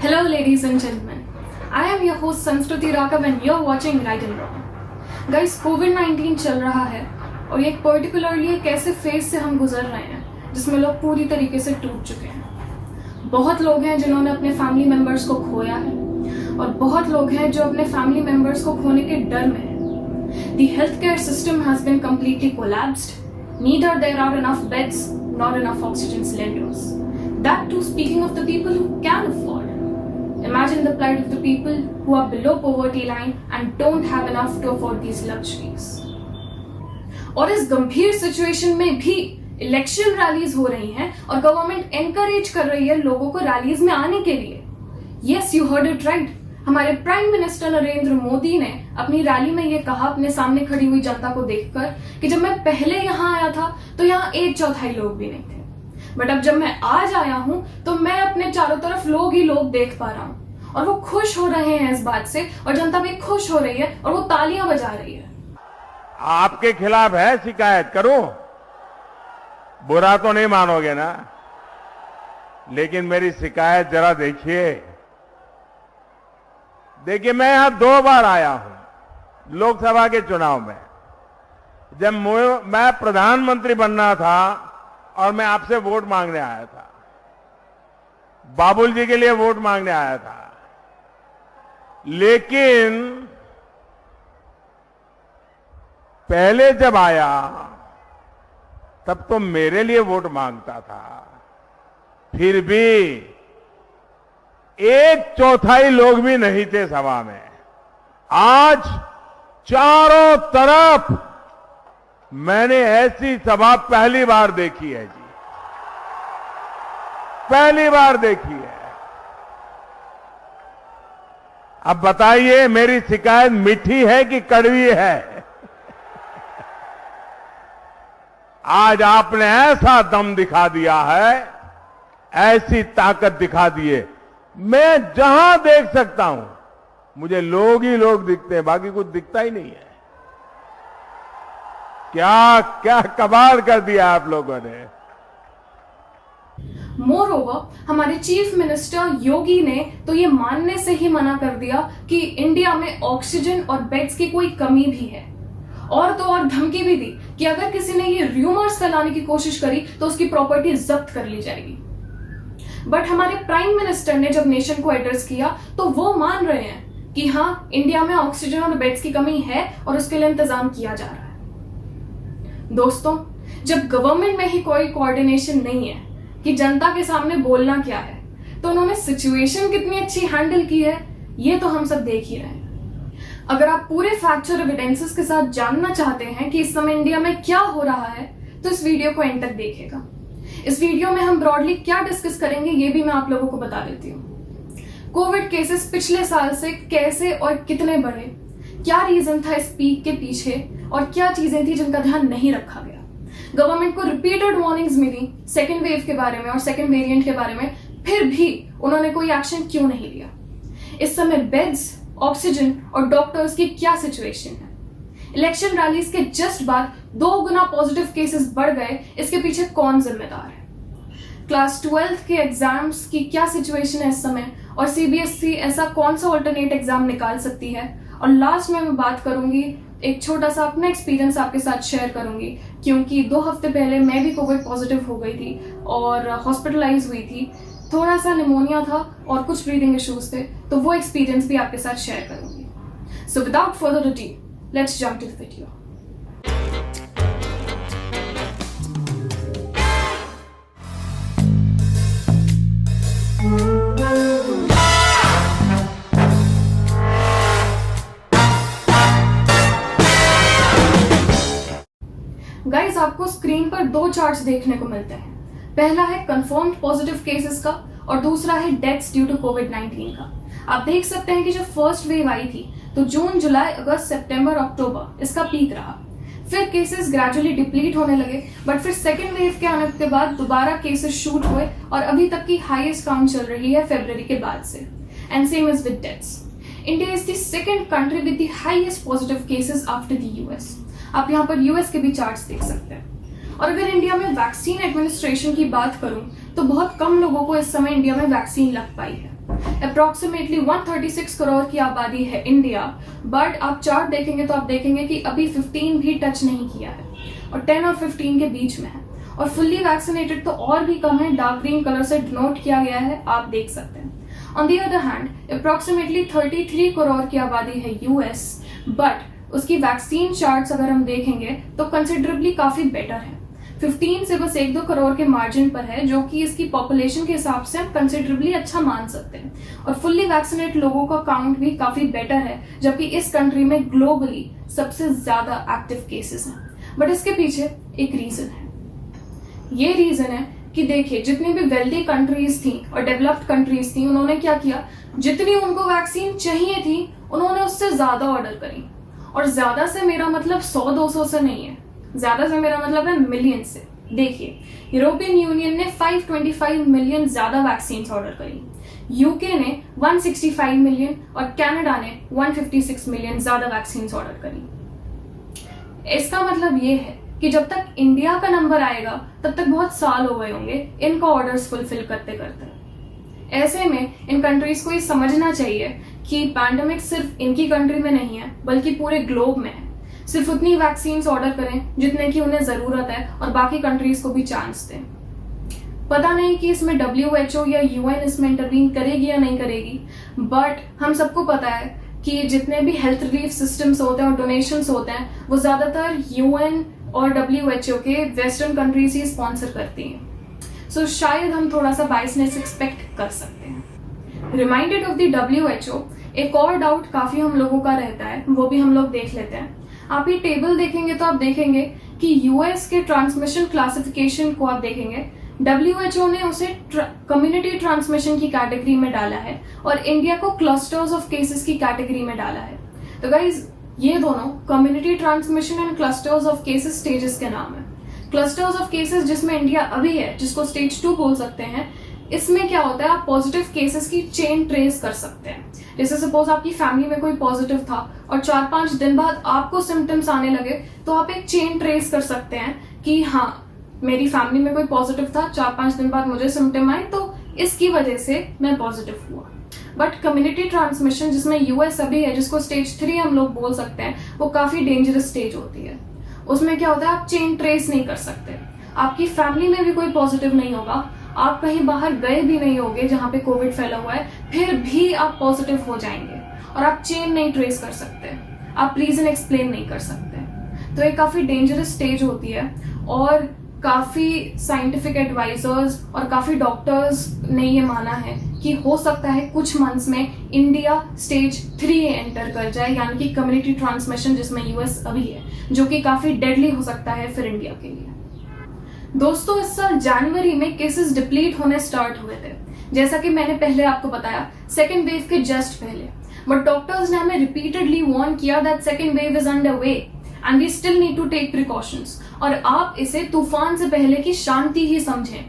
Hello ladies and gentlemen, I am your host Sanskriti Raghav and you're watching Right and Wrong. Guys, COVID-19 चल रहा है और ये particularly एक ऐसे फेज से हम गुजर रहे हैं जिसमें लोग पूरी तरीके से टूट चुके हैं। बहुत लोग हैं जिन्होंने अपने फैमिली मेंबर्स को खोया है और बहुत लोग हैं जो अपने फैमिली मेंबर्स को खोने के डर में हैं। The healthcare system has been completely collapsed. Neither there are enough beds nor enough oxygen cylinders. That too speaking of the people who can afford. Imagine the plight of the people who are below poverty line and don't have enough to afford these luxuries. और इस गंभीर situation में भी election rallies हो रही हैं और government encourage कर रही है लोगों को रैलीज में आने के लिए। Yes, you heard it right. हमारे प्राइम मिनिस्टर नरेंद्र मोदी ने अपनी रैली में ये कहा अपने सामने खड़ी हुई जनता को देखकर कि जब मैं पहले यहाँ आया था तो यहाँ 1/4 लोग भी नहीं थे, बट अब जब मैं आज आया हूं तो मैं अपने चारों तरफ लोग ही लोग देख पा रहा हूं और वो खुश हो रहे हैं इस बात से और जनता भी खुश हो रही है और वो तालियां बजा रही है। आपके खिलाफ है शिकायत, करो, बुरा तो नहीं मानोगे ना, लेकिन मेरी शिकायत जरा देखिए। मैं यहां 2 बार आया हूं लोकसभा के चुनाव में। जब मैं प्रधानमंत्री बनना था और मैं आपसे वोट मांगने आया था, बाबुल जी के लिए वोट मांगने आया था, लेकिन पहले जब आया तब तो मेरे लिए वोट मांगता था, फिर भी 1/4 लोग भी नहीं थे सभा में। आज चारों तरफ मैंने ऐसी सभा पहली बार देखी है जी, पहली बार देखी है। अब बताइए मेरी शिकायत मीठी है कि कड़वी है? आज आपने ऐसा दम दिखा दिया है, ऐसी ताकत दिखा दी है। मैं जहां देख सकता हूं मुझे लोग ही लोग दिखते हैं, बाकी कुछ दिखता ही नहीं है। क्या क्या कमाल कर दिया आप लोगों ने। मोरओवर हमारे चीफ मिनिस्टर योगी ने तो ये मानने से ही मना कर दिया कि इंडिया में ऑक्सीजन और बेड्स की कोई कमी भी है, और तो और धमकी भी दी कि अगर किसी ने ये र्यूमर्स फैलाने की कोशिश करी तो उसकी प्रॉपर्टी जब्त कर ली जाएगी। बट हमारे प्राइम मिनिस्टर ने जब नेशन को एड्रेस किया तो वो मान रहे हैं कि हाँ, इंडिया में ऑक्सीजन और बेड्स की कमी है और उसके लिए इंतजाम किया जा रहा है। दोस्तों, जब गवर्नमेंट में ही कोई कोऑर्डिनेशन नहीं है कि जनता के सामने बोलना क्या है, तो उन्होंने सिचुएशन कितनी अच्छी हैंडल की है ये तो हम सब देख ही रहे हैं। अगर आप पूरे फैक्चर एविडेंसेस के साथ जानना चाहते हैं कि इस समय इंडिया में क्या हो रहा है तो इस वीडियो को एंड तक देखिएगा। इस वीडियो में हम ब्रॉडली क्या डिस्कस करेंगे ये भी मैं आप लोगों को बता देती हूँ। कोविड केसेस पिछले साल से कैसे और कितने बढ़े, क्या रीजन था इस पीक के पीछे और क्या चीजें थी जिनका ध्यान नहीं रखा गया। गवर्नमेंट को रिपीटेड वार्निंग्स मिली सेकेंड वेव के बारे में और सेकेंड वेरिएंट के बारे में, फिर भी उन्होंने कोई एक्शन क्यों नहीं लिया। इस समय बेड्स, ऑक्सीजन और डॉक्टर्स की क्या सिचुएशन है। इलेक्शन रैलीज के जस्ट बाद 2 गुना पॉजिटिव केसेस बढ़ गए, इसके पीछे कौन जिम्मेदार है। क्लास 12th के एग्जाम्स की क्या सिचुएशन है इस समय और सीबीएसई ऐसा कौन सा ऑल्टरनेट एग्जाम निकाल सकती है। और लास्ट में मैं बात करूंगी, एक छोटा सा अपना एक्सपीरियंस आपके साथ शेयर करूंगी, क्योंकि 2 हफ्ते पहले मैं भी कोविड पॉजिटिव हो गई थी और हॉस्पिटलाइज हुई थी। थोड़ा सा निमोनिया था और कुछ ब्रीदिंग इश्यूज थे, तो वो एक्सपीरियंस भी आपके साथ शेयर करूंगी। So without further ado, let's jump to the video. Guys, आपको स्क्रीन पर 2 चार्ट्स देखने को मिलते हैं। पहला है कंफर्म्ड पॉजिटिव केसेस का और दूसरा है डेथ्स ड्यू टू कोविड-19 का। आप देख सकते हैं कि जब फर्स्ट वेव आई थी तो जून, जुलाई, अगस्त, सितंबर, अक्टूबर इसका पीक रहा। फिर केसेस ग्रेजुअली डिप्लीट होने लगे, बट फिर सेकेंड वेव के आने के बाद दोबारा केसेस शूट हुए और अभी तक की हाईएस्ट काउंट चल रही है फरवरी के बाद से। And same is with deaths. India is the second country with the highest positive cases after the US. आप यहाँ पर यूएस के भी चार्ट्स देख सकते हैं। और अगर इंडिया में वैक्सीन एडमिनिस्ट्रेशन की बात करूं तो बहुत कम लोगों को इस समय इंडिया में वैक्सीन लग पाई है। अप्रोक्सीमेटली 136 करोड़ की आबादी है इंडिया, बट आप चार्ट देखेंगे तो आप देखेंगे कि अभी 15 भी टच नहीं किया है और 10 और 15 के बीच में है। और फुल्ली वैक्सीनेटेड तो और भी कम है, डार्क ग्रीन कलर से डिनोट किया गया है, आप देख सकते हैं। On the other hand approximately 33 crore की आबादी है यूएस, बट उसकी वैक्सीन चार्ट्स अगर हम देखेंगे तो कंसिडरेबली काफी बेटर है। 15 से बस 1-2 करोड़ के मार्जिन पर है, जो कि इसकी पॉपुलेशन के हिसाब से हम कंसिडरेबली अच्छा मान सकते हैं। और फुल्ली वैक्सीनेट लोगों का काउंट भी काफी बेटर है, जबकि इस कंट्री में ग्लोबली सबसे ज्यादा एक्टिव केसेस हैं। बट इसके पीछे एक रीजन है। ये रीजन है कि देखिए, जितनी भी वेल्दी कंट्रीज थी और डेवलप्ड कंट्रीज थी, उन्होंने क्या किया, जितनी उनको वैक्सीन चाहिए थी उन्होंने उससे ज्यादा ऑर्डर करी। और ज्यादा से मेरा मतलब 100-200 से नहीं है, ज्यादा से मेरा मतलब है मिलियन से। देखिए, यूरोपियन यूनियन ने 525 मिलियन ज्यादा वैक्सीन ऑर्डर करी, यूके ने 165 मिलियन और कनाडा ने 156 मिलियन ज्यादा वैक्सीन ऑर्डर करी। इसका मतलब ये है कि जब तक इंडिया का नंबर आएगा तब तक बहुत साल हो गए होंगे इनका ऑर्डर्स फुलफिल करते करते। ऐसे में इन कंट्रीज को ये समझना चाहिए कि पैंडेमिक सिर्फ इनकी कंट्री में नहीं है बल्कि पूरे ग्लोब में है। सिर्फ उतनी वैक्सीन ऑर्डर करें जितने की उन्हें जरूरत है और बाकी कंट्रीज को भी चांस दें। पता नहीं कि इसमें WHO या UN इसमें इंटरवीन करेगी या नहीं करेगी, बट हम सबको पता है कि जितने भी हेल्थ रिलीफ सिस्टम्स होते हैं और डोनेशंस होते हैं वो ज्यादातर UN और WHO के वेस्टर्न कंट्रीज ही स्पॉन्सर करती हैं। सो शायद हम थोड़ा सा बाइसनेस एक्सपेक्ट कर सकते हैं। रिमाइंडेड ऑफ द WHO, एक और डाउट काफी हम लोगों का रहता है, वो भी हम लोग देख लेते हैं। आप ये टेबल देखेंगे तो आप देखेंगे कि यूएस के ट्रांसमिशन क्लासिफिकेशन को आप देखेंगे, WHO ने उसे कम्युनिटी ट्रांसमिशन की कैटेगरी में डाला है और इंडिया को क्लस्टर्स ऑफ केसेस की कैटेगरी में डाला है। तो गाइज, ये दोनों community transmission and clusters of cases stages के नाम है। क्लस्टर्स ऑफ केसेस जिसमें इंडिया अभी है, जिसको स्टेज 2 बोल सकते हैं, इसमें क्या होता है, आप पॉजिटिव केसेस की चेन ट्रेस कर सकते हैं। जैसे सपोज आपकी फैमिली में कोई पॉजिटिव था और 4-5 दिन बाद आपको सिम्टम्स आने लगे, तो आप एक चेन ट्रेस कर सकते हैं कि हाँ, मेरी फैमिली में कोई पॉजिटिव था, 4-5 दिन बाद मुझे सिम्टम आए, तो इसकी वजह से मैं पॉजिटिव हुआ। बट कम्युनिटी ट्रांसमिशन जिसमें यूएस अभी है, जिसको स्टेज 3 हम लोग बोल सकते हैं, वो काफी डेंजरस स्टेज होती है। उसमें क्या होता है, आप चेन ट्रेस नहीं कर सकते, आपकी फैमिली में भी कोई पॉजिटिव नहीं होगा, आप कहीं बाहर गए भी नहीं होंगे जहां पे कोविड फैला हुआ है, फिर भी आप पॉजिटिव हो जाएंगे और आप चेन नहीं ट्रेस कर सकते, आप रीजन एक्सप्लेन नहीं कर सकते। तो ये काफी डेंजरस स्टेज होती है और काफी साइंटिफिक एडवाइजर्स और काफी डॉक्टर्स ने ये माना है कि हो सकता है कुछ मंथ्स में इंडिया स्टेज 3 एंटर कर जाए, यानी कि कम्युनिटी ट्रांसमिशन जिसमें यूएस अभी है, जो कि काफी डेडली हो सकता है फिर इंडिया के लिए। दोस्तों, इस साल जनवरी में केसेस डिप्लीट होने स्टार्ट हुए थे, जैसा कि मैंने पहले आपको बताया, सेकेंड वेव के जस्ट पहले। बट डॉक्टर्स ने हमें रिपीटेडली वार्न किया that second wave is under way and we still need to take precautions, और आप इसे तूफान से पहले की शांति ही समझें।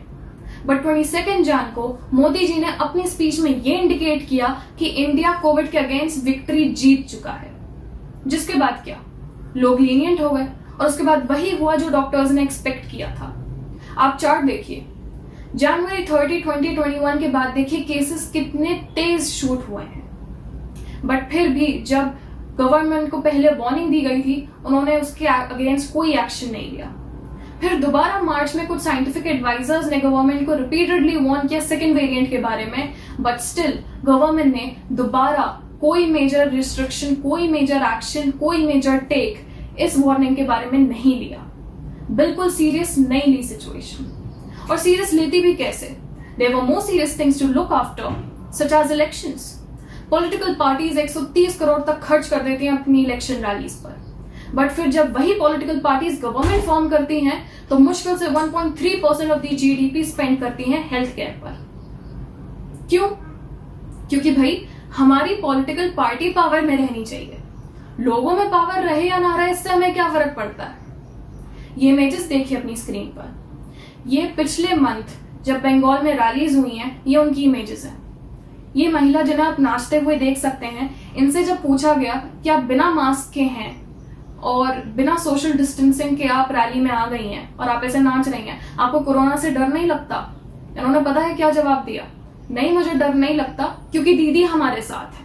बट 22 जन को मोदी जी ने अपनी स्पीच में ये इंडिकेट किया कि इंडिया कोविड के अगेंस्ट विक्ट्री जीत चुका है। जिसके बाद क्या, लोग लीनियंट हो गए और उसके बाद वही हुआ जो डॉक्टर्स ने एक्सपेक्ट किया था। आप चार्ट देखिए, जनवरी 30, 2021 के बाद देखिए केसेस कितने तेज शूट हुए हैं। बट फिर भी जब गवर्नमेंट को पहले वार्निंग दी गई थी, उन्होंने उसके अगेंस्ट कोई एक्शन नहीं लिया। फिर दोबारा मार्च में कुछ साइंटिफिक एडवाइजर्स ने गवर्नमेंट को रिपीटेडली वार्न किया सेकेंड वेरिएंट के बारे में, बट स्टिल गवर्नमेंट ने दोबारा कोई मेजर रिस्ट्रिक्शन, कोई मेजर एक्शन, कोई मेजर टेक इस वार्निंग के बारे में नहीं लिया। बिल्कुल सीरियस नहीं ली सिचुएशन, और सीरियस लेती भी कैसे? There were more serious things to look after, such as elections. Political parties 130 crore तक खर्च कर देती हैं अपनी इलेक्शन रैलीज पर, बट फिर जब वही पॉलिटिकल पार्टीज गवर्नमेंट फॉर्म करती हैं तो मुश्किल से 1.3% ऑफ द जीडीपी स्पेंड करती हैं हेल्थ केयर पर। क्यों? क्योंकि भाई हमारी पॉलिटिकल पार्टी पावर में रहनी चाहिए, लोगों में पावर रहे या ना रहे इससे हमें क्या फर्क पड़ता है। ये इमेजेस देखिए अपनी स्क्रीन पर, ये पिछले मंथ जब बंगाल में रैलीज हुई हैं, ये उनकी इमेजेस हैं। ये महिला जिन्हें आप नाचते हुए देख सकते हैं, इनसे जब पूछा गया कि आप बिना मास्क के हैं और बिना सोशल डिस्टेंसिंग के आप रैली में आ गई हैं और आप ऐसे नाच रही हैं, आपको कोरोना से डर नहीं लगता? इन्होंने पता है क्या जवाब दिया? नहीं, मुझे डर नहीं लगता क्योंकि दीदी हमारे साथ है।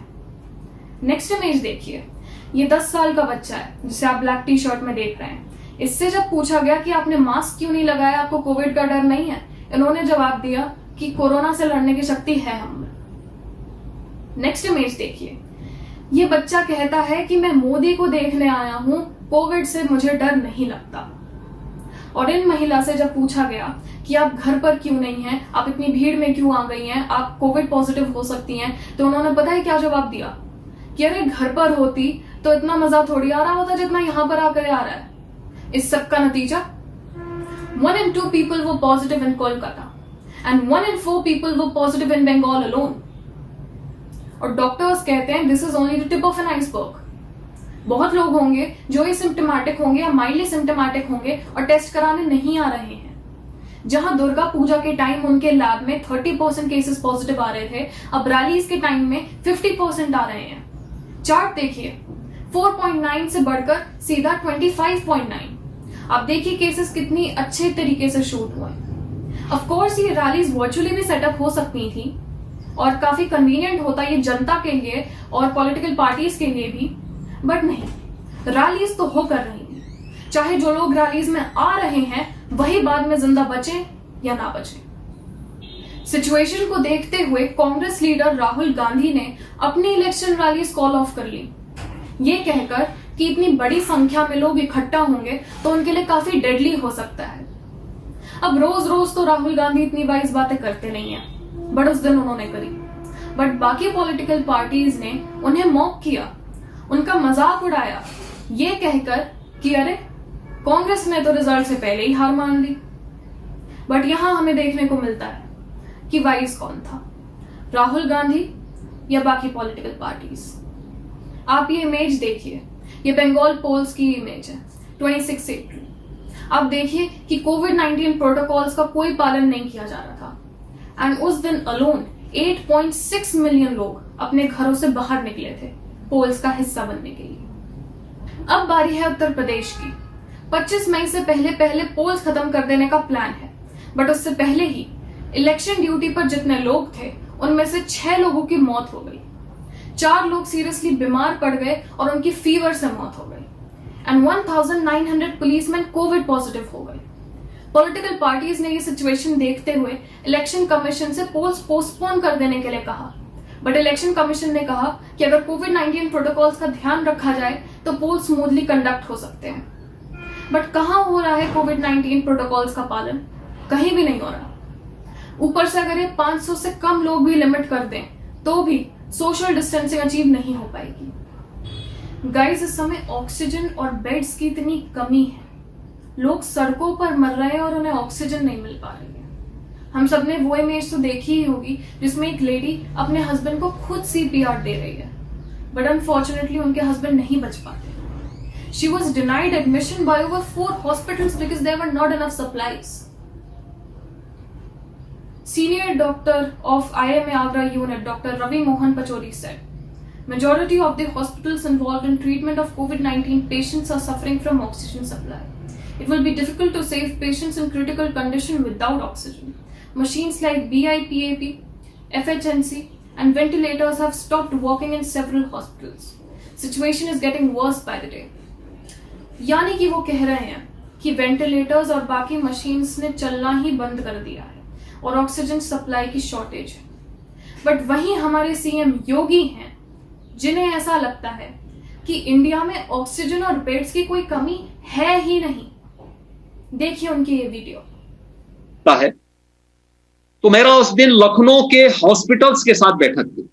नेक्स्ट इमेज देखिए, ये 10 साल का बच्चा है जिसे आप ब्लैक टी शर्ट में देख रहे हैं। इससे जब पूछा गया कि आपने मास्क क्यों नहीं लगाया, आपको कोविड का डर नहीं है, इन्होंने जवाब दिया कि कोरोना से लड़ने की शक्ति है हम में। नेक्स्ट इमेज देखिए, ये बच्चा कहता है कि मैं मोदी को देखने आया हूं, कोविड से मुझे डर नहीं लगता। और इन महिला से जब पूछा गया कि आप घर पर क्यों नहीं हैं, आप इतनी भीड़ में क्यों आ गई हैं, आप कोविड पॉजिटिव हो सकती हैं, तो उन्होंने पता है क्या जवाब दिया कि अरे घर पर होती तो इतना मजा थोड़ी आ रहा होता जितना यहां पर आकर आ रहा है। इस सब का नतीजा 1 in 2 people were positive in Kolkata and 1 in 4 people were positive in Bengal alone. और डॉक्टर्स कहते हैं this is only the tip of an iceberg. बहुत लोग होंगे जो एसिम्प्टोमेटिक होंगे या माइल्डली सिम्प्टोमेटिक होंगे और टेस्ट कराने नहीं आ रहे हैं। जहां दुर्गा पूजा के टाइम उनके लैब में 30% केसेस पॉजिटिव आ रहे थे, अब रैलीज के टाइम में 50% आ रहे हैं। चार्ट देखिए, 4.9 से बढ़कर सीधा 25.9। आप देखिए केसेस कितनी अच्छे तरीके से शूट हुए। ऑफ कोर्स ये रैलीज वर्चुअली भी सेटअप हो सकती थी और काफी कन्वीनियंट होता ये जनता के लिए और पॉलिटिकल पार्टीज के लिए भी, बट नहीं, रैलीज तो हो कर रही हैं। चाहे जो लोग रैलीज में आ रहे हैं वही बाद में जिंदा बचे या ना बचे। सिचुएशन को देखते हुए कांग्रेस लीडर राहुल गांधी ने अपनी इलेक्शन रैलीज कॉल ऑफ कर ली, ये कहकर कि इतनी बड़ी संख्या में लोग इकट्ठा होंगे तो उनके लिए काफी डेडली हो सकता है। अब रोज रोज तो राहुल गांधी इतनी वाइज बातें करते नहीं है, बट उस दिन उन्होंने करी। बट बाकी पॉलिटिकल पार्टीज ने उन्हें मॉक किया, उनका मजाक उड़ाया, ये कहकर कि अरे कांग्रेस ने तो रिजल्ट से पहले ही हार मान ली। बट यहां हमें देखने को मिलता है कि वाइज कौन था, राहुल गांधी या बाकी पॉलिटिकल पार्टीज। आप ये इमेज देखिए, ये बंगाल पोल्स की इमेज है 26 अप्रैल। आप देखिए कि कोविड-19 प्रोटोकॉल्स का कोई पालन नहीं किया जा रहा था एंड उस दिन अलोन 8.6 मिलियन लोग अपने घरों से बाहर निकले थे पोल्स का हिस्सा बनने के लिए। अब बारी है उत्तर प्रदेश की। 25 मई से पहले पोल्स खत्म कर देने का प्लान है, बट उससे पहले ही इलेक्शन ड्यूटी पर जितने लोग थे उनमें से 6 लोगों की मौत हो गई, 4 लोग सीरियसली बीमार पड़ गए और उनकी फीवर से मौत हो गई एंड 1900 पुलिसमैन कोविड पॉजिटिव हो गए। पॉलिटिकल पार्टीज ने ये सिचुएशन देखते हुए इलेक्शन कमीशन से पोल्स पोस्टपोन कर देने के लिए कहा, बट इलेक्शन कमीशन ने कहा कि अगर कोविड-19 प्रोटोकॉल्स का ध्यान रखा जाए तो पोल स्मूथली कंडक्ट हो सकते हैं। बट कहां हो रहा है कोविड-19 प्रोटोकॉल्स का पालन? कहीं भी नहीं हो रहा। ऊपर से अगर ये 500 से कम लोग भी लिमिट कर दें तो भी सोशल डिस्टेंसिंग अचीव नहीं हो पाएगी। गाइस, इस समय ऑक्सीजन और बेड्स की इतनी कमी है, लोग सड़कों पर मर रहे हैं और उन्हें ऑक्सीजन नहीं मिल पा रही है। हम सबने वो इमेज तो देखी ही होगी जिसमें एक लेडी अपने हस्बैंड को खुद CPR दे रही है, बट अनफॉर्चुनेटली उनके हस्बैंड नहीं बच पाते। She was denied admission by over 4 hospitals because there were not enough supplies. Senior doctor of IMA Agra unit, Dr. Ravi Mohan Pachori said, majority of the hospitals involved in treatment of COVID-19 patients are suffering from oxygen supply. It will be difficult to save patients in critical condition without oxygen. Machines like BIPAP, FHNC and ventilators have stopped working in several hospitals. Situation is getting worse by the day. यानी कि वो कह रहे हैं कि ventilators और बाकी machines ने चलना ही बंद कर दिया है और ऑक्सीजन सप्लाई की शॉर्टेज है। बट वहीं हमारे CM योगी हैं जिन्हें ऐसा लगता है कि इंडिया में ऑक्सीजन और बेड्स की कोई कमी है ही नहीं। देखिए उनकी ये वीडियो है। तो मेरा उस दिन लखनऊ के हॉस्पिटल्स के साथ बैठक थी।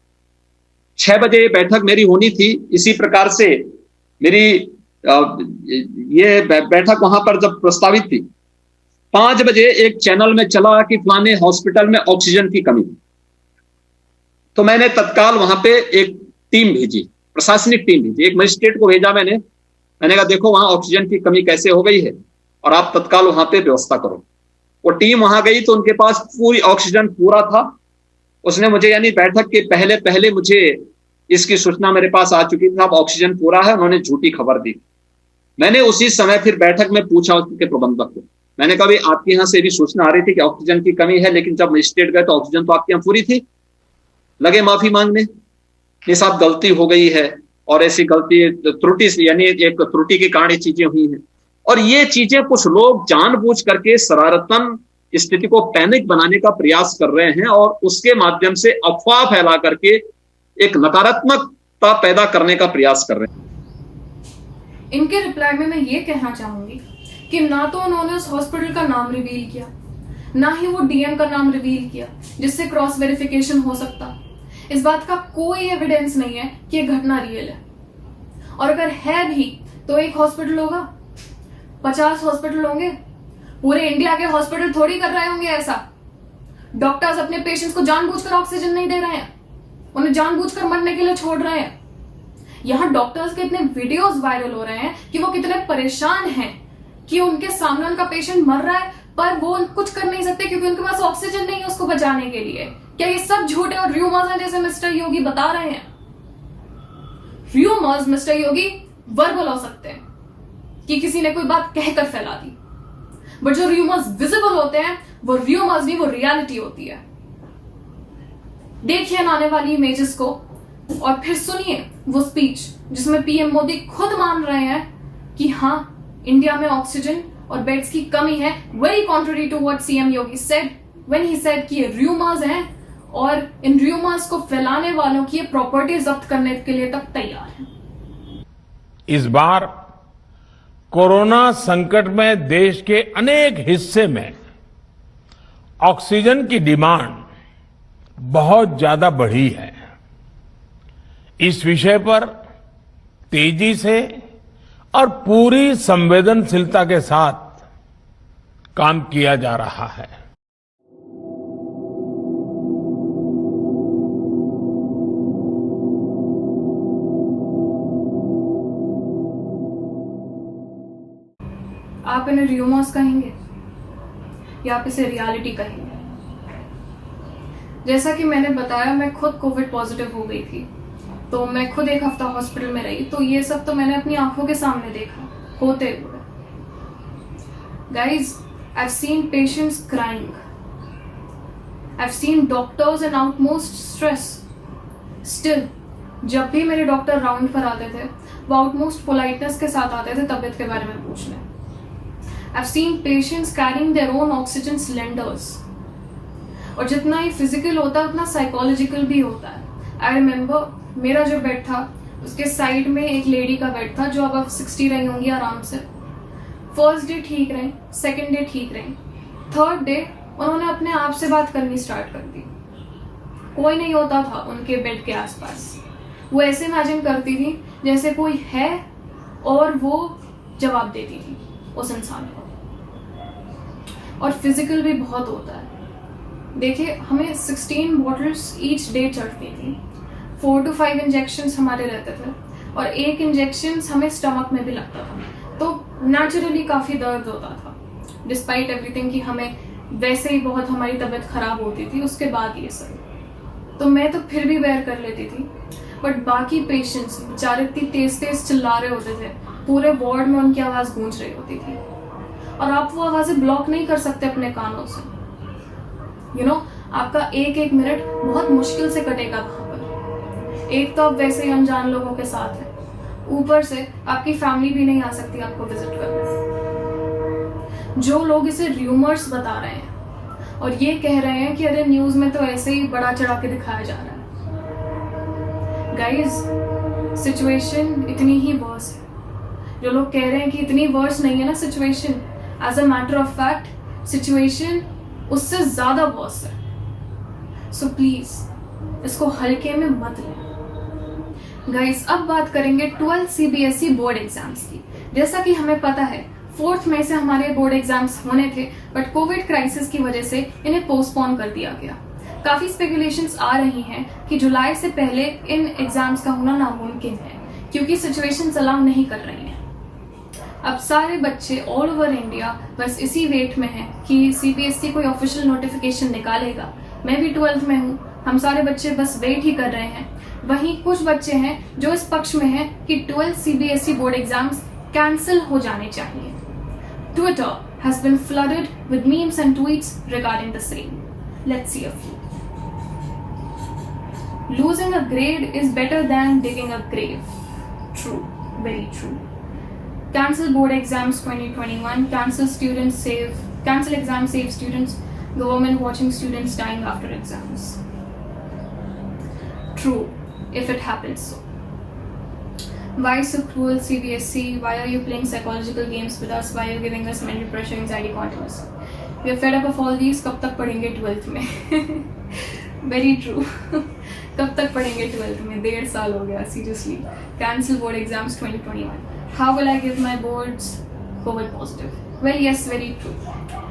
6 बजे बैठक मेरी होनी थी। इसी प्रकार से मेरी ये बैठक वहां पर जब प्रस्तावित थी, 5 बजे एक चैनल में चला कि फलाने हॉस्पिटल में ऑक्सीजन की कमी। तो मैंने तत्काल वहां पे एक टीम भेजी, प्रशासनिक टीम भेजी, एक मजिस्ट्रेट को भेजा। मैंने कहा देखो वहां ऑक्सीजन की कमी कैसे हो गई है और आप तत्काल वहां पे व्यवस्था करो। वो टीम वहां गई तो उनके पास पूरी ऑक्सीजन पूरा था। उसने मुझे, यानी बैठक के पहले मुझे इसकी सूचना मेरे पास आ चुकी थी, अब ऑक्सीजन पूरा है। उन्होंने झूठी खबर दी। मैंने उसी समय फिर बैठक में पूछा उसके प्रबंधक को, मैंने कहा भाई आपके यहाँ से भी सूचना आ रही थी कि ऑक्सीजन की कमी है, लेकिन जब मजिस्ट्रेट गए तो ऑक्सीजन तो आपके यहाँ पूरी थी, लगे माफी मांगने, ये साहब गलती हो गई है, और ऐसी गलती त्रुटि से, यानी एक त्रुटि के कारण ये चीजें हुई हैं। और ये चीजें कुछ लोग जानबूझ करके शरारतन स्थिति को पैनिक बनाने का प्रयास कर रहे हैं और उसके माध्यम से अफवाह फैला करके एक नकारात्मकता पैदा करने का प्रयास कर रहे हैं। इनके रिप्लाई में मैं ये कहना चाहूंगी कि ना तो उन्होंने उस हॉस्पिटल का नाम रिवील किया, ना ही वो डीएम का नाम रिवील किया जिससे क्रॉस वेरिफिकेशन हो सकता। इस बात का कोई एविडेंस नहीं है कि ये घटना रियल है, और अगर है भी तो एक हॉस्पिटल होगा, 50 हॉस्पिटल होंगे, पूरे इंडिया के हॉस्पिटल थोड़ी कर रहे होंगे ऐसा। डॉक्टर्स अपने पेशेंट्स को जानबूझकर ऑक्सीजन नहीं दे रहे हैं, उन्हें जानबूझकर मरने के लिए छोड़ रहे हैं। यहां डॉक्टर्स के इतने वीडियोस वायरल हो रहे हैं कि वो कितने परेशान हैं कि उनके सामने उनका पेशेंट मर रहा है पर वो कुछ कर नहीं सकते क्योंकि उनके पास ऑक्सीजन नहीं है उसको बचाने के लिए। क्या ये सब झूठ है और र्यूमर्स हैं जैसे मिस्टर योगी बता रहे हैं? र्यूमर्स मिस्टर योगी वर्बल हो सकते हैं कि किसी ने कोई बात कहकर फैला दी, बट जो र्यूमर्स विजिबल होते हैं वो र्यूमर्स नहीं, वो रियलिटी होती है। देखिए आने वाली इमेजेस को और फिर सुनिए वो स्पीच जिसमें पीएम मोदी खुद मान रहे हैं कि हाँ इंडिया में ऑक्सीजन और बेड्स की कमी है, very contrary to what CM Yogi said when he said कि ये र्यूमर्स हैं और इन र्यूमर्स को फैलाने वालों की प्रॉपर्टी जब्त करने के लिए तक तैयार है। इस बार कोरोना संकट में देश के अनेक हिस्से में ऑक्सीजन की डिमांड बहुत ज्यादा बढ़ी है। इस विषय पर तेजी से और पूरी संवेदनशीलता के साथ काम किया जा रहा है। आप इन्हें र्यूमर्स कहेंगे या आप इसे रियलिटी कहेंगे? जैसा कि मैंने बताया, मैं खुद कोविड पॉजिटिव हो गई थी, तो मैं खुद एक हफ्ता हॉस्पिटल में रही, तो ये सब तो मैंने अपनी आंखों के सामने देखा होते हुए। Guys, I have seen patients crying, I have seen doctors in outmost stress. Still जब भी मेरे डॉक्टर राउंड पर आते थे वो आउटमोस्ट पोलाइटनेस के साथ आते थे तबीयत के बारे में पूछने। I've seen patients carrying their own oxygen cylinders. और जितना ही फिजिकल होता है उतना साइकोलॉजिकल भी होता है। आई रिमेम्बर मेरा जो बेड था उसके साइड में एक लेडी का बेड था जो अब 60 रही होंगी आराम से। फर्स्ट डे ठीक रही, सेकेंड डे ठीक रही, थर्ड डे उन्होंने अपने आप से बात करनी स्टार्ट कर दी। कोई नहीं होता था उनके बेड के आसपास। वो ऐसे इमेजिन करती थी जैसे कोई है और वो जवाब देती थी उस इंसान को। और फिजिकल भी बहुत होता है। देखिए, हमें 16 बॉटल्स ईच डे चढ़ती थी, 4 to 5 इंजेक्शंस हमारे रहते थे और एक इंजेक्शन हमें स्टमक में भी लगता था, तो नेचुरली काफ़ी दर्द होता था। डिस्पाइट एवरीथिंग कि हमें वैसे ही बहुत हमारी तबीयत खराब होती थी उसके बाद ये सब, तो मैं तो फिर भी बेयर कर लेती थी। बट बाकी पेशेंट्स बेचारे इतनी तेज तेज चिल्ला रहे होते थे, पूरे वार्ड में उनकी आवाज़ गूंज रही होती थी और आप वो आवाज़ें ब्लॉक नहीं कर सकते अपने कानों से। यू नो, आपका एक एक मिनट बहुत मुश्किल से कटेगा वहाँ पर। एक तो आप वैसे ही अनजान लोगों के साथ हैं, ऊपर से आपकी फैमिली भी नहीं आ सकती आपको विजिट करने। जो लोग इसे र्यूमर्स बता रहे हैं और ये कह रहे हैं कि अरे न्यूज़ में तो ऐसे ही बड़ा चढ़ा के दिखाया जा रहा है। गाइज, सिचुएशन इतनी ही वर्स है। जो लोग कह रहे हैं कि इतनी वर्स नहीं है ना situation, as a matter of fact situation उससे ज्यादा वर्स है। सो प्लीज इसको हल्के में मत लें। गाइस, अब बात करेंगे 12 सीबीएसई बोर्ड एग्जाम्स की। जैसा कि हमें पता है 4 मई से हमारे बोर्ड एग्जाम्स होने थे, बट कोविड क्राइसिस की वजह से इन्हें पोस्टपोन कर दिया गया। काफी स्पेकुलेशंस आ रही हैं कि जुलाई से पहले इन एग्जाम्स का होना नामुमकिन है क्योंकि सिचुएशन अलाउ नहीं कर रही है। अब सारे बच्चे ऑल ओवर इंडिया बस इसी वेट में हैं कि सीबीएसई कोई ऑफिशियल नोटिफिकेशन निकालेगा। मैं भी 12th में हूँ, हम सारे बच्चे बस वेट ही कर रहे हैं। वहीं कुछ बच्चे हैं जो इस पक्ष में हैं कि 12 सीबीएसई बोर्ड एग्जाम्स कैंसिल हो जाने चाहिए। Twitter has been flooded with memes and tweets regarding the same. Let's see a few. Losing a grade is better than digging a grave. True, very true. Cancel board exams 2021. Cancel exams, save students. Government watching students dying after exams. True, if it happens so. Why so cruel, CBSE? Why are you playing psychological games with us? Why are you giving us mental pressure, anxiety continuously? We are fed up of all these. कब तक पढ़ेंगे 12th में? Very true. कब तक पढ़ेंगे 12th में? 1.5 साल हो गया. Seriously. Cancel board exams 2021. How will I give my boards? COVID positive. Well, yes, very true.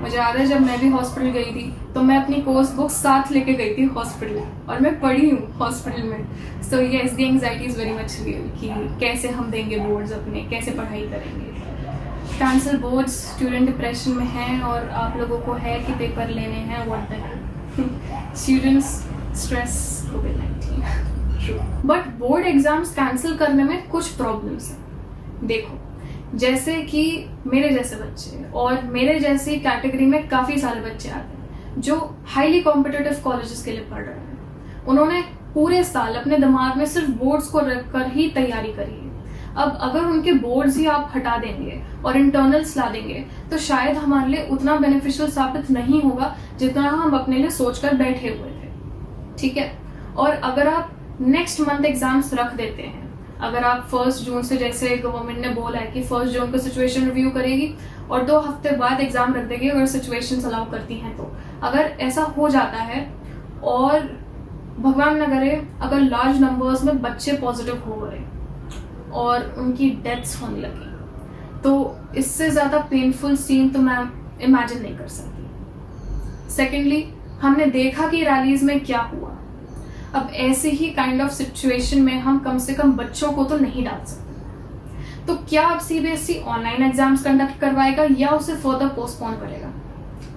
मुझे याद है जब मैं भी हॉस्पिटल गई थी तो मैं अपनी कोर्स बुक साथ लेके गई थी हॉस्पिटल, और मैं पढ़ी हूँ हॉस्पिटल में. So yes, the anxiety is very much real कि कैसे हम देंगे बोर्ड्स अपने, कैसे पढ़ाई करेंगे. कैंसल बोर्ड्स, स्टूडेंट डिप्रेशन में हैं और आप लोगों को है कि पेपर लेने हैं. What the hell. Students stress, covid. But board exams cancel करने में कुछ प्रॉब्लम्स हैं. देखो, जैसे कि मेरे जैसे बच्चे और मेरे जैसी कैटेगरी में काफ़ी सारे बच्चे आते हैं जो हाईली कॉम्पिटिटिव कॉलेजेस के लिए पढ़ रहे हैं. उन्होंने पूरे साल अपने दिमाग में सिर्फ बोर्ड्स को रखकर ही तैयारी करी है. अब अगर उनके बोर्ड्स ही आप हटा देंगे और इंटरनल्स ला देंगे तो शायद हमारे लिए उतना बेनिफिशियल साबित नहीं होगा जितना हम अपने लिए सोचकर बैठे हुए थे. ठीक है. और अगर आप नेक्स्ट मंथ एग्जाम्स रख देते हैं, अगर आप 1 जून से, जैसे गवर्नमेंट ने बोला है कि 1 जून को सिचुएशन रिव्यू करेगी और 2 हफ्ते बाद एग्जाम रख देगी अगर सिचुएशन अलाउ करती हैं तो. अगर ऐसा हो जाता है और भगवान न करे अगर लार्ज नंबर्स में बच्चे पॉजिटिव हो गए और उनकी डेथ्स होने लगी, तो इससे ज़्यादा पेनफुल सीन तो मैं इमेजिन नहीं कर सकती. सेकेंडली, हमने देखा कि रैलीज में क्या हुआ. अब ऐसे ही काइंड ऑफ सिचुएशन में हम कम से कम बच्चों को तो नहीं डाल सकते. तो क्या अब सीबीएसई ऑनलाइन एग्जाम्स कंडक्ट करवाएगा या उसे फर्दर पोस्टपोन करेगा?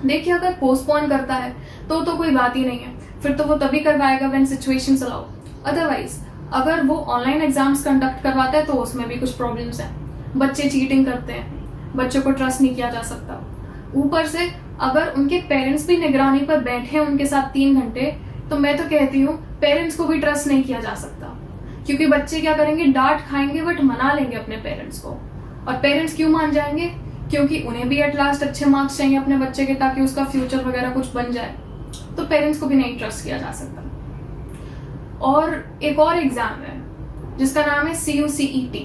देखिए, अगर पोस्टपोन करता है तो कोई बात ही नहीं है, फिर तो वो तभी करवाएगा व्हेन सिचुएशंस अलाउ. अदरवाइज अगर वो ऑनलाइन एग्जाम्स कंडक्ट करवाता है तो उसमें भी कुछ प्रॉब्लम्स हैं. बच्चे चीटिंग करते हैं, बच्चों को ट्रस्ट नहीं किया जा सकता. ऊपर से अगर उनके पेरेंट्स भी निगरानी पर बैठे हैं उनके साथ 3 घंटे, तो मैं तो कहती हूँ पेरेंट्स को भी ट्रस्ट नहीं किया जा सकता. क्योंकि बच्चे क्या करेंगे, डांट खाएंगे बट मना लेंगे अपने पेरेंट्स को. और पेरेंट्स क्यों मान जाएंगे? क्योंकि उन्हें भी एट लास्ट अच्छे मार्क्स चाहिए अपने बच्चे के ताकि उसका फ्यूचर वगैरह कुछ बन जाए. तो पेरेंट्स को भी नहीं ट्रस्ट किया जा सकता. और एक और एग्जाम है जिसका नाम है CUCET.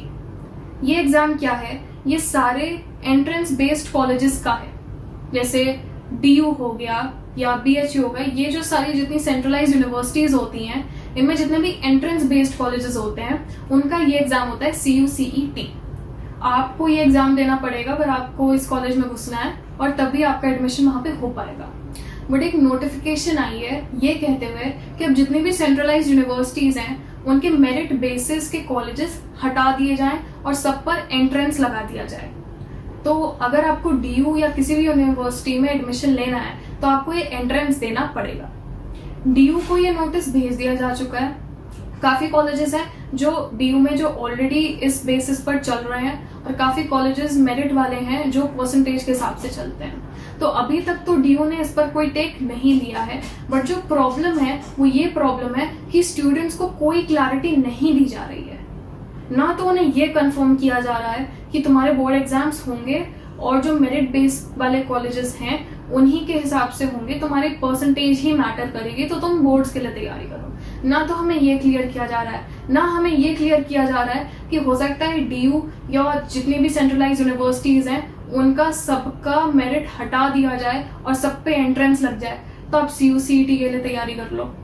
ये एग्जाम क्या है? ये सारे एंट्रेंस बेस्ड कॉलेजेस का है. जैसे DU हो गया या BHU हो गया, ये जो सारी जितनी सेंट्रलाइज यूनिवर्सिटीज होती हैं, इनमें जितने भी एंट्रेंस बेस्ड कॉलेजेस होते हैं उनका ये एग्जाम होता है CUCET. आपको ये एग्जाम देना पड़ेगा अगर आपको इस कॉलेज में घुसना है और तभी आपका एडमिशन वहां पे हो पाएगा. बट एक नोटिफिकेशन आई है ये कहते हुए कि अब जितनी भी सेंट्रलाइज यूनिवर्सिटीज हैं उनके मेरिट बेसिस के कॉलेजेस हटा दिए जाएं और सब पर एंट्रेंस लगा दिया जाए. तो अगर आपको DU या किसी भी यूनिवर्सिटी में एडमिशन लेना है तो आपको ये एंट्रेंस देना पड़ेगा. DU को ये नोटिस भेज दिया जा चुका है. काफ़ी कॉलेजेस हैं जो DU में जो ऑलरेडी इस बेसिस पर चल रहे हैं और काफ़ी कॉलेजेस मेरिट वाले हैं जो परसेंटेज के हिसाब से चलते हैं. तो अभी तक तो DU ने इस पर कोई टेक नहीं लिया है. बट जो प्रॉब्लम है वो ये प्रॉब्लम है कि स्टूडेंट्स को कोई क्लैरिटी नहीं दी जा रही है. ना तो उन्हें ये कंफर्म किया जा रहा है कि तुम्हारे बोर्ड एग्जाम्स होंगे और जो मेरिट बेस वाले कॉलेजेस हैं उन्हीं के हिसाब से होंगे, तुम्हारी परसेंटेज ही मैटर करेगी तो तुम बोर्ड्स के लिए तैयारी करो. ना तो हमें ये क्लियर किया जा रहा है, ना हमें ये क्लियर किया जा रहा है कि हो सकता है DU या जितनी भी सेंट्रलाइज यूनिवर्सिटीज हैं उनका सबका मेरिट हटा दिया जाए और सब पे एंट्रेंस लग जाए तो आप CUCET के लिए तैयारी कर लो.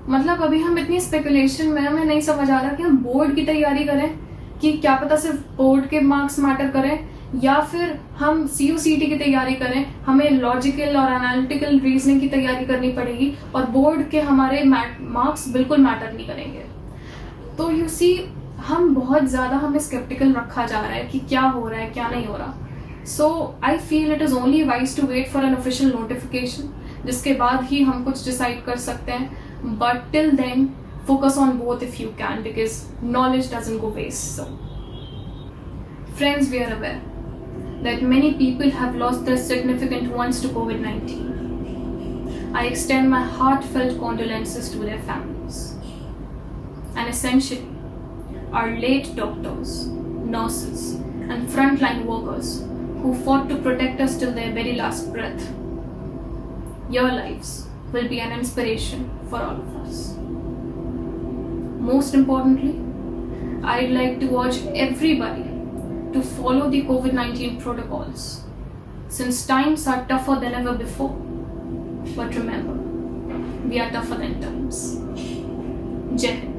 मतलब अभी हम इतनी स्पेकुलेशन में, हमें नहीं समझ आ रहा कि हम बोर्ड की तैयारी करें कि क्या पता सिर्फ बोर्ड के मार्क्स मैटर करें या फिर हम CUCET की तैयारी करें. हमें लॉजिकल और एनालिटिकल रीजनिंग की तैयारी करनी पड़ेगी और बोर्ड के हमारे मार्क्स बिल्कुल मैटर नहीं करेंगे. तो यू सी, हम बहुत ज़्यादा हमें स्केप्टिकल रखा जा रहा है कि क्या हो रहा है क्या नहीं हो रहा. So I feel it is only wise to wait for an official notification, जिसके बाद ही हम कुछ डिसाइड कर सकते हैं. But till then focus on both if you can, because knowledge doesn't go waste. So friends, we are aware that many people have lost their significant ones to COVID-19. I extend my heartfelt condolences to their families. and essentially, our late doctors, nurses, and frontline workers who fought to protect us till their very last breath. Your lives will be an inspiration for all of us. Most importantly, I'd like to urge everybody to follow the COVID-19 protocols, since times are tougher than ever before. But remember, we are tougher than times. Jai Hind.